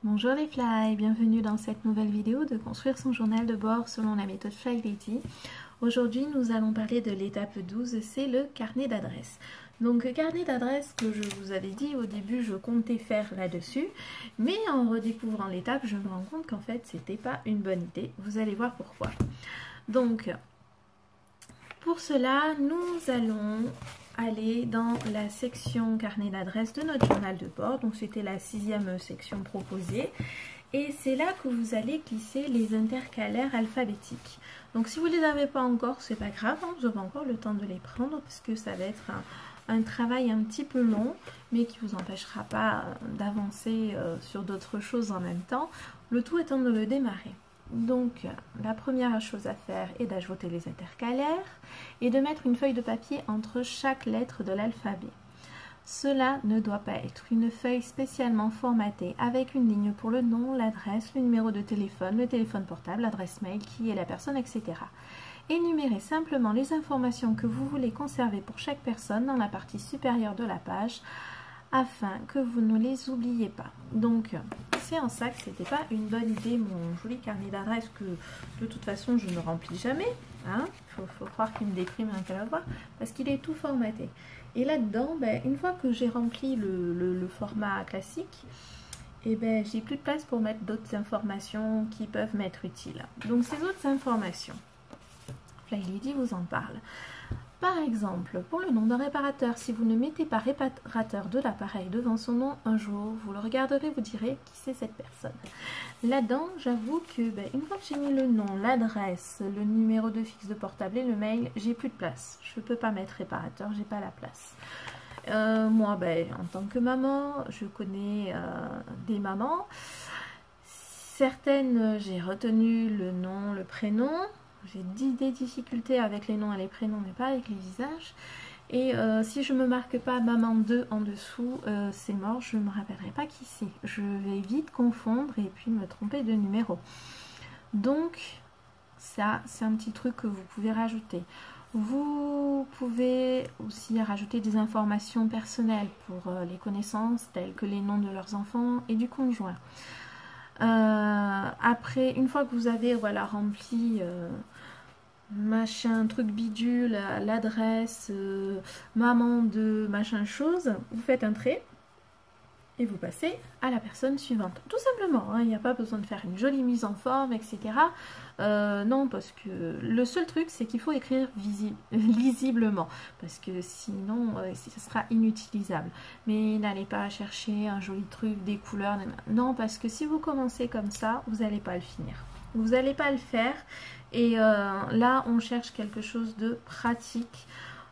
Bonjour les fly, bienvenue dans cette nouvelle vidéo de construire son journal de bord selon la méthode Fly Lady. Aujourd'hui nous allons parler de l'étape 12, c'est le carnet d'adresses. Donc carnet d'adresses que je vous avais dit au début je comptais faire là-dessus, mais en redécouvrant l'étape je me rends compte qu'en fait c'était pas une bonne idée, vous allez voir pourquoi. Donc pour cela nous allons aller dans la section carnet d'adresses de notre journal de bord. Donc c'était la 6e section proposée. Et c'est là que vous allez glisser les intercalaires alphabétiques. Donc si vous ne les avez pas encore, c'est pas grave, hein, vous avez encore le temps de les prendre parce que ça va être un travail un petit peu long, mais qui ne vous empêchera pas d'avancer sur d'autres choses en même temps. Le tout étant de le démarrer. Donc la première chose à faire est d'ajouter les intercalaires et de mettre une feuille de papier entre chaque lettre de l'alphabet. Cela ne doit pas être une feuille spécialement formatée avec une ligne pour le nom, l'adresse, le numéro de téléphone, le téléphone portable, l'adresse mail, qui est la personne, etc. Énumérez simplement les informations que vous voulez conserver pour chaque personne dans la partie supérieure de la page afin que vous ne les oubliez pas. Donc c'est en ça que c'était pas une bonne idée mon joli carnet d'adresses que de toute façon je ne remplis jamais, hein. Faut croire qu'il me déprime un peu à voir parce qu'il est tout formaté. Et là-dedans, une fois que j'ai rempli le format classique, et j'ai plus de place pour mettre d'autres informations qui peuvent m'être utiles. Donc ces autres informations, Fly Lady vous en parle. Par exemple, pour le nom d'un réparateur, si vous ne mettez pas réparateur de l'appareil devant son nom un jour, vous le regarderez, vous direz qui c'est cette personne. Là-dedans, j'avoue que une fois que j'ai mis le nom, l'adresse, le numéro de fixe de portable et le mail, j'ai plus de place. Je ne peux pas mettre réparateur, j'ai pas la place. Moi, en tant que maman, je connais des mamans. Certaines, j'ai retenu le nom, le prénom. J'ai des difficultés avec les noms et les prénoms, mais pas avec les visages. Et si je ne me marque pas maman 2 en dessous, c'est mort, je ne me rappellerai pas qui c'est. Je vais vite confondre et puis me tromper de numéro. Donc, ça, c'est un petit truc que vous pouvez rajouter. Vous pouvez aussi rajouter des informations personnelles pour les connaissances, telles que les noms de leurs enfants et du conjoint. Après, une fois que vous avez rempli machin truc bidule, l'adresse, maman de machin chose, vous faites un trait et vous passez à la personne suivante. Tout simplement, hein, il n'y a pas besoin de faire une jolie mise en forme, etc. Non, parce que le seul truc, c'est qu'il faut écrire lisiblement, parce que sinon, ça sera inutilisable. Mais n'allez pas chercher un joli truc, des couleurs. Non, parce que si vous commencez comme ça, vous n'allez pas le finir. Vous n'allez pas le faire. Et là, on cherche quelque chose de pratique.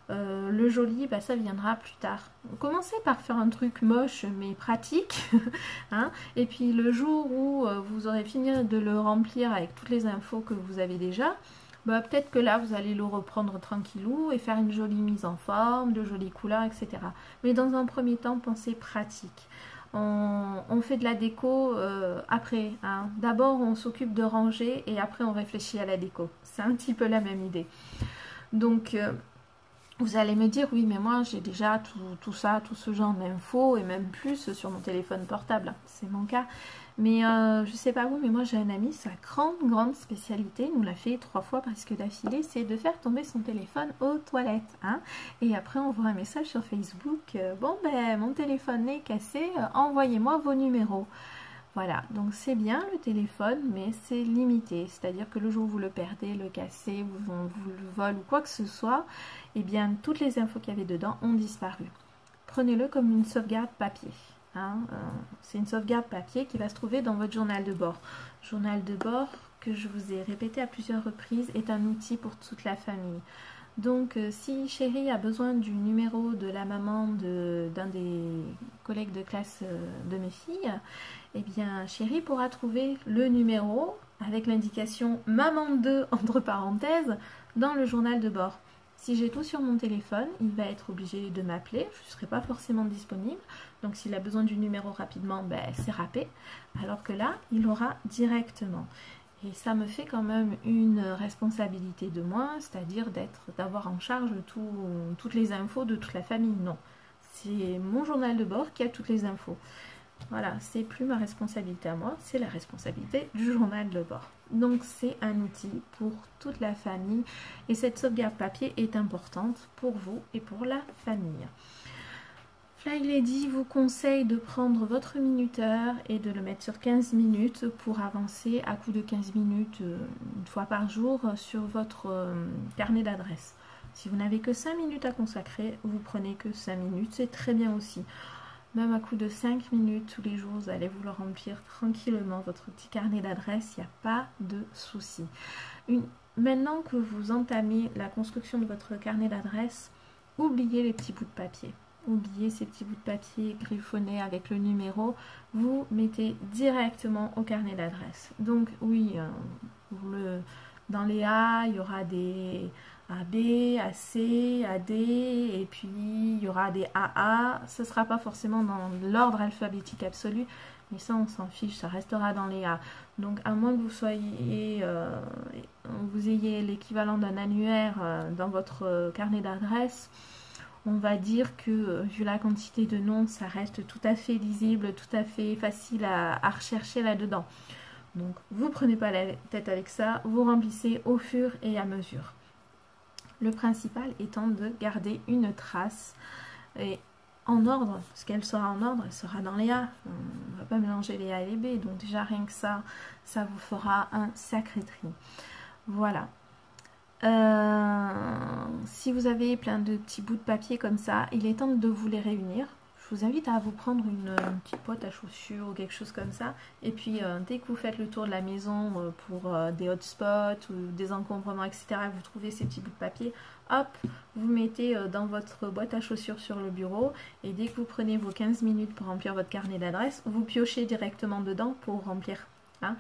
Le joli, ça viendra plus tard. Commencez par faire un truc moche mais pratique, hein, et puis le jour où vous aurez fini de le remplir avec toutes les infos que vous avez déjà, peut-être que là vous allez le reprendre tranquillou et faire une jolie mise en forme, de jolies couleurs, etc. Mais dans un premier temps, pensez pratique. On fait de la déco après, hein. D'abord on s'occupe de ranger et après on réfléchit à la déco. C'est un petit peu la même idée. Donc vous allez me dire, oui, mais moi j'ai déjà tout ça, tout ce genre d'infos et même plus sur mon téléphone portable. C'est mon cas. Mais je sais pas vous, mais moi j'ai un ami, sa grande spécialité, nous l'a fait 3 fois presque d'affilée, c'est de faire tomber son téléphone aux toilettes, hein. Et après on voit un message sur Facebook, bon mon téléphone est cassé, envoyez-moi vos numéros. Voilà, donc c'est bien le téléphone, mais c'est limité. C'est-à-dire que le jour où vous le perdez, le cassez, vous le volez ou quoi que ce soit, eh bien toutes les infos qu'il y avait dedans ont disparu. Prenez-le comme une sauvegarde papier. Hein, c'est une sauvegarde papier qui va se trouver dans votre journal de bord. Journal de bord, que je vous ai répété à plusieurs reprises, est un outil pour toute la famille. Donc si chérie a besoin du numéro de la maman d'un des collègues de classe de mes filles, eh bien chérie pourra trouver le numéro avec l'indication maman 2 entre parenthèses dans le journal de bord. Si j'ai tout sur mon téléphone, il va être obligé de m'appeler, je ne serai pas forcément disponible. Donc s'il a besoin du numéro rapidement, c'est râpé. Alors que là, il aura directement. Et ça me fait quand même une responsabilité de moins, c'est-à-dire d'avoir en charge toutes les infos de toute la famille. Non, c'est mon journal de bord qui a toutes les infos. Voilà, c'est plus ma responsabilité à moi, c'est la responsabilité du journal de bord. Donc c'est un outil pour toute la famille et cette sauvegarde papier est importante pour vous et pour la famille. Fly Lady vous conseille de prendre votre minuteur et de le mettre sur 15 minutes pour avancer à coup de 15 minutes une fois par jour sur votre carnet d'adresses. Si vous n'avez que 5 minutes à consacrer, vous prenez que 5 minutes, c'est très bien aussi. Même à coup de 5 minutes tous les jours, vous allez vous le remplir tranquillement, votre petit carnet d'adresses, il n'y a pas de souci. Maintenant que vous entamez la construction de votre carnet d'adresses, oubliez les petits bouts de papier. Oubliez ces petits bouts de papier griffonnés avec le numéro, vous mettez directement au carnet d'adresses. Donc oui, dans les A, il y aura des AB, AC, AD, et puis il y aura des AA. Ce ne sera pas forcément dans l'ordre alphabétique absolu, mais ça on s'en fiche, ça restera dans les A. Donc à moins que vous ayez l'équivalent d'un annuaire dans votre carnet d'adresses, on va dire que vu la quantité de noms, ça reste tout à fait lisible, tout à fait facile à rechercher là-dedans. Donc vous prenez pas la tête avec ça, vous remplissez au fur et à mesure. Le principal étant de garder une trace et en ordre, parce qu'elle sera en ordre, elle sera dans les A. On ne va pas mélanger les A et les B, donc déjà rien que ça vous fera un sacré tri. Voilà. Si vous avez plein de petits bouts de papier comme ça, il est temps de vous les réunir. Je vous invite à vous prendre une petite boîte à chaussures ou quelque chose comme ça. Et puis, dès que vous faites le tour de la maison pour des hotspots ou des encombrements, etc., vous trouvez ces petits bouts de papier, hop, vous mettez dans votre boîte à chaussures sur le bureau. Et dès que vous prenez vos 15 minutes pour remplir votre carnet d'adresse, vous piochez directement dedans pour remplir. Hein,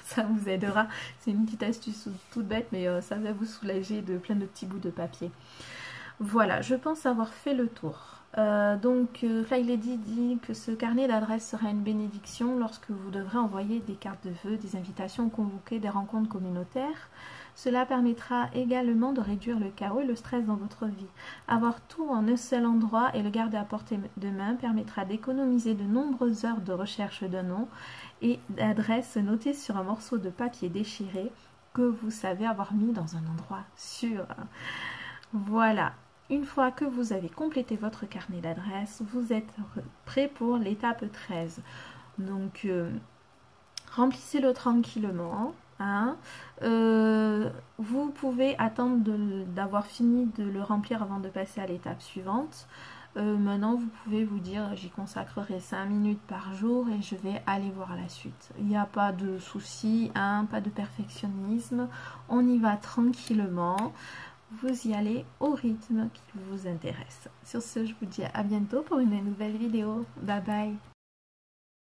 ça vous aidera. C'est une petite astuce toute bête, mais ça va vous soulager de plein de petits bouts de papier. Voilà, je pense avoir fait le tour. Fly Lady dit que ce carnet d'adresse sera une bénédiction lorsque vous devrez envoyer des cartes de vœux, des invitations convoquées, des rencontres communautaires. Cela permettra également de réduire le chaos et le stress dans votre vie. Avoir tout en un seul endroit et le garder à portée de main permettra d'économiser de nombreuses heures de recherche de noms et d'adresses notées sur un morceau de papier déchiré que vous savez avoir mis dans un endroit sûr. Voilà. Une fois que vous avez complété votre carnet d'adresses, vous êtes prêt pour l'étape 13. Donc, remplissez-le tranquillement. Hein. Vous pouvez attendre d'avoir fini de le remplir avant de passer à l'étape suivante. Maintenant, vous pouvez vous dire, j'y consacrerai 5 minutes par jour et je vais aller voir la suite. Il n'y a pas de souci, hein, pas de perfectionnisme. On y va tranquillement. Vous y allez au rythme qui vous intéresse. Sur ce, je vous dis à bientôt pour une nouvelle vidéo. Bye bye.